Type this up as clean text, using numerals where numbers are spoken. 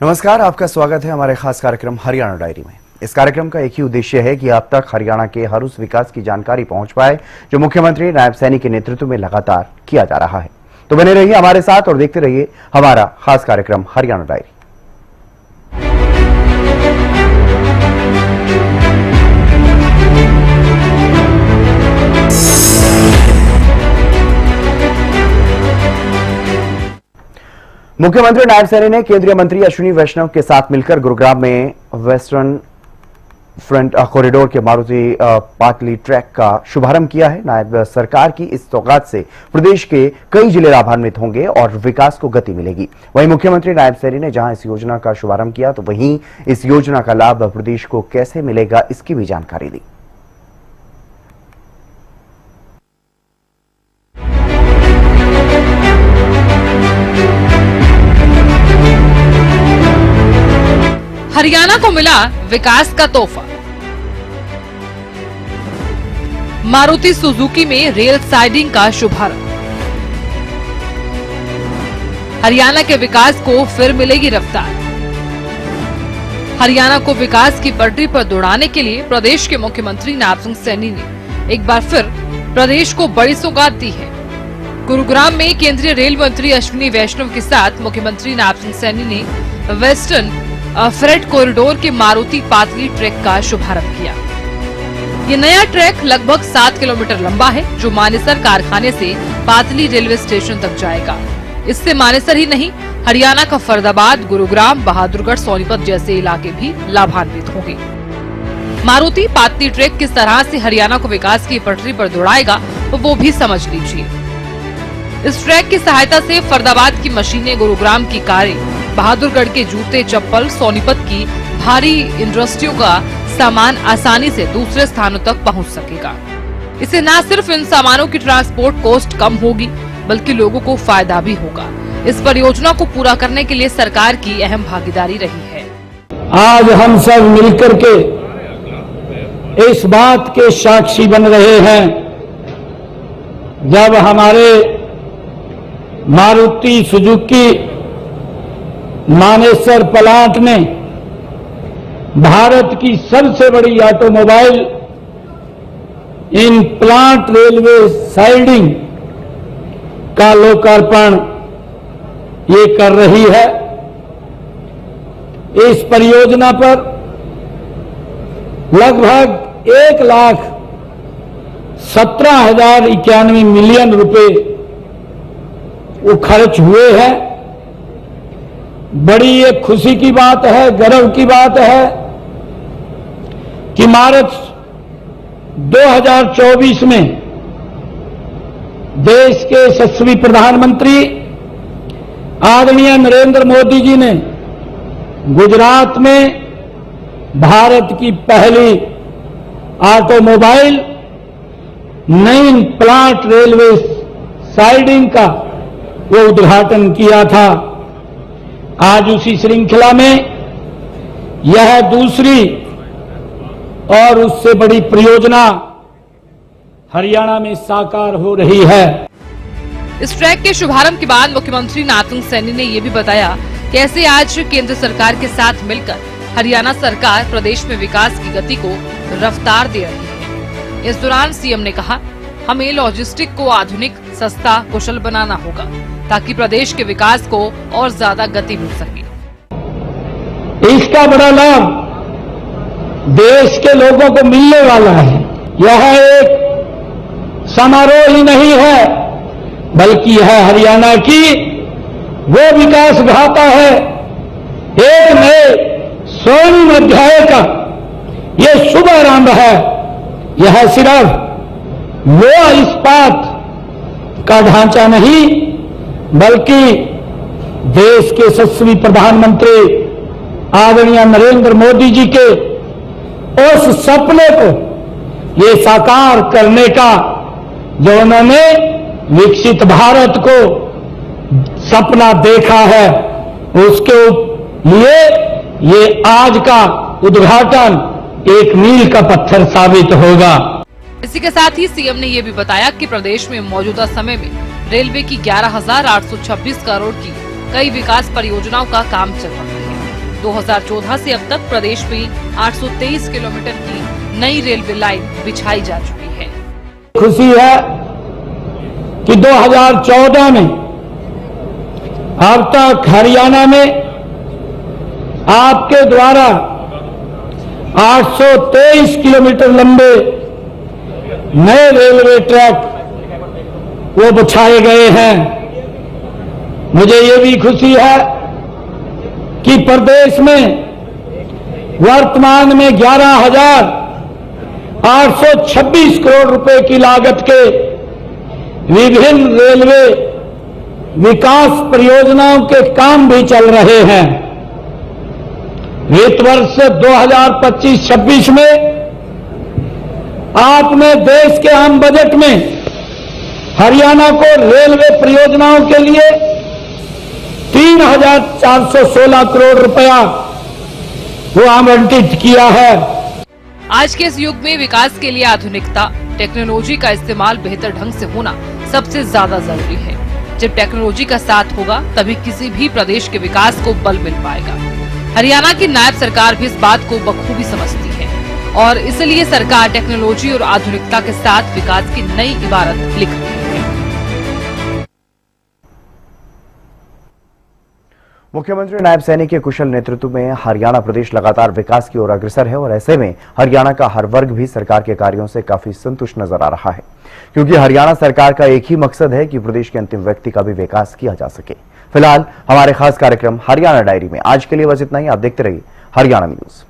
नमस्कार, आपका स्वागत है हमारे खास कार्यक्रम हरियाणा डायरी में। इस कार्यक्रम का एक ही उद्देश्य है कि आप तक हरियाणा के हर उस विकास की जानकारी पहुंच पाए जो मुख्यमंत्री नायब सैनी के नेतृत्व में लगातार किया जा रहा है। तो बने रहिए हमारे साथ और देखते रहिए हमारा खास कार्यक्रम हरियाणा डायरी। मुख्यमंत्री नायब सैनी ने केंद्रीय मंत्री अश्विनी वैष्णव के साथ मिलकर गुरुग्राम में वेस्टर्न फ्रंट कॉरिडोर के मारुति पाटली ट्रैक का शुभारंभ किया है। नायब सरकार की इस सौगात से प्रदेश के कई जिले लाभान्वित होंगे और विकास को गति मिलेगी। वहीं मुख्यमंत्री नायब सैनी ने जहां इस योजना का शुभारंभ किया तो वहीं इस योजना का लाभ प्रदेश को कैसे मिलेगा इसकी भी जानकारी दी। हरियाणा को मिला विकास का तोहफा। मारुति सुजुकी में रेल साइडिंग का शुभारंभ। हरियाणा के विकास को फिर मिलेगी रफ्तार। हरियाणा को विकास की पटरी पर दौड़ाने के लिए प्रदेश के मुख्यमंत्री नायब सैनी ने एक बार फिर प्रदेश को बड़ी सौगात दी है। गुरुग्राम में केंद्रीय रेल मंत्री अश्विनी वैष्णव के साथ मुख्यमंत्री नायब सैनी ने वेस्टर्न फ्रेट कॉरिडोर के मारुति पाटली ट्रैक का शुभारंभ किया। ये नया ट्रैक लगभग 7 किलोमीटर लंबा है जो मानेसर कारखाने से पाटली रेलवे स्टेशन तक जाएगा। इससे मानेसर ही नहीं, हरियाणा का फरीदाबाद, गुरुग्राम, बहादुरगढ़, सोनीपत जैसे इलाके भी लाभान्वित होंगे। मारुति पाटली ट्रैक किस तरह से हरियाणा को विकास की पटरी पर दौड़ाएगा वो भी समझ लीजिए। इस ट्रैक की सहायता से फरीदाबाद की मशीनें, गुरुग्राम की कारें, बहादुरगढ़ के जूते चप्पल, सोनीपत की भारी इंडस्ट्रियों का सामान आसानी से दूसरे स्थानों तक पहुंच सकेगा। इससे न सिर्फ इन सामानों की ट्रांसपोर्ट कॉस्ट कम होगी बल्कि लोगों को फायदा भी होगा। इस परियोजना को पूरा करने के लिए सरकार की अहम भागीदारी रही है। आज हम सब मिलकर के इस बात के साक्षी बन रहे हैं जब हमारे मारुति सुजुकी मानेसर प्लांट ने भारत की सबसे बड़ी automobile in plant railway siding का लोकार्पण ये कर रही है। इस परियोजना पर लगभग 1,17,091 मिलियन रुपए वो खर्च हुए हैं। बड़ी एक खुशी की बात है, गर्व की बात है कि मार्च 2024 में देश के यशस्वी प्रधानमंत्री आदरणीय नरेंद्र मोदी जी ने गुजरात में भारत की पहली ऑटोमोबाइल नई प्लांट रेलवे साइडिंग का वो उद्घाटन किया था। आज उसी श्रृंखला में यह दूसरी और उससे बड़ी परियोजना हरियाणा में साकार हो रही है। इस ट्रैक के शुभारंभ के बाद मुख्यमंत्री नायब सैनी ने ये भी बताया कैसे आज केंद्र सरकार के साथ मिलकर हरियाणा सरकार प्रदेश में विकास की गति को रफ्तार दे रही है। इस दौरान सीएम ने कहा, हमें लॉजिस्टिक को आधुनिक, सस्ता, कुशल बनाना होगा ताकि प्रदेश के विकास को और ज्यादा गति मिल सके। इसका बड़ा लाभ देश के लोगों को मिलने वाला है। यह एक समारोह ही नहीं है बल्कि यह हरियाणा की वो विकास गाथा है। एक नए स्वर्ण अध्याय का यह शुभ आरंभ है। यह सिर्फ वो इस्पात का ढांचा नहीं बल्कि देश के यशस्वी प्रधानमंत्री आदरणीय नरेंद्र मोदी जी के उस सपने को ये साकार करने का जो उन्होंने विकसित भारत को सपना देखा है उसके लिए ये आज का उद्घाटन एक मील का पत्थर साबित होगा। इसी के साथ ही सीएम ने ये भी बताया कि प्रदेश में मौजूदा समय में रेलवे की 11,826 करोड़ की कई विकास परियोजनाओं का काम चल रहा है। 2014 से अब तक प्रदेश में 823 किलोमीटर की नई रेलवे लाइन बिछाई जा चुकी है। खुशी है कि 2014 में अब तक हरियाणा में आपके द्वारा 823 किलोमीटर लंबे नए रेलवे ट्रैक वो बिछाए गए हैं। मुझे ये भी खुशी है कि प्रदेश में वर्तमान में 11,826 करोड़ रुपए की लागत के विभिन्न रेलवे विकास परियोजनाओं के काम भी चल रहे हैं। वित्त वर्ष 2025-26 में आपने देश के आम बजट में हरियाणा को रेलवे परियोजनाओं के लिए 3,416 करोड़ रुपया वो आवंटित किया है। आज के इस युग में विकास के लिए आधुनिकता, टेक्नोलॉजी का इस्तेमाल बेहतर ढंग से होना सबसे ज्यादा जरूरी है। जब टेक्नोलॉजी का साथ होगा तभी किसी भी प्रदेश के विकास को बल मिल पाएगा। हरियाणा की नायब सरकार भी इस बात को बखूबी समझती है और इसलिए सरकार टेक्नोलॉजी और आधुनिकता के साथ विकास की नई इबारत लिख रही है। मुख्यमंत्री नायब सैनी के कुशल नेतृत्व में हरियाणा प्रदेश लगातार विकास की ओर अग्रसर है और ऐसे में हरियाणा का हर वर्ग भी सरकार के कार्यों से काफी संतुष्ट नजर आ रहा है, क्योंकि हरियाणा सरकार का एक ही मकसद है कि प्रदेश के अंतिम व्यक्ति का भी विकास किया जा सके। फिलहाल हमारे खास कार्यक्रम हरियाणा डायरी में आज के लिए बस इतना ही। आप देखते रहिए हरियाणा न्यूज।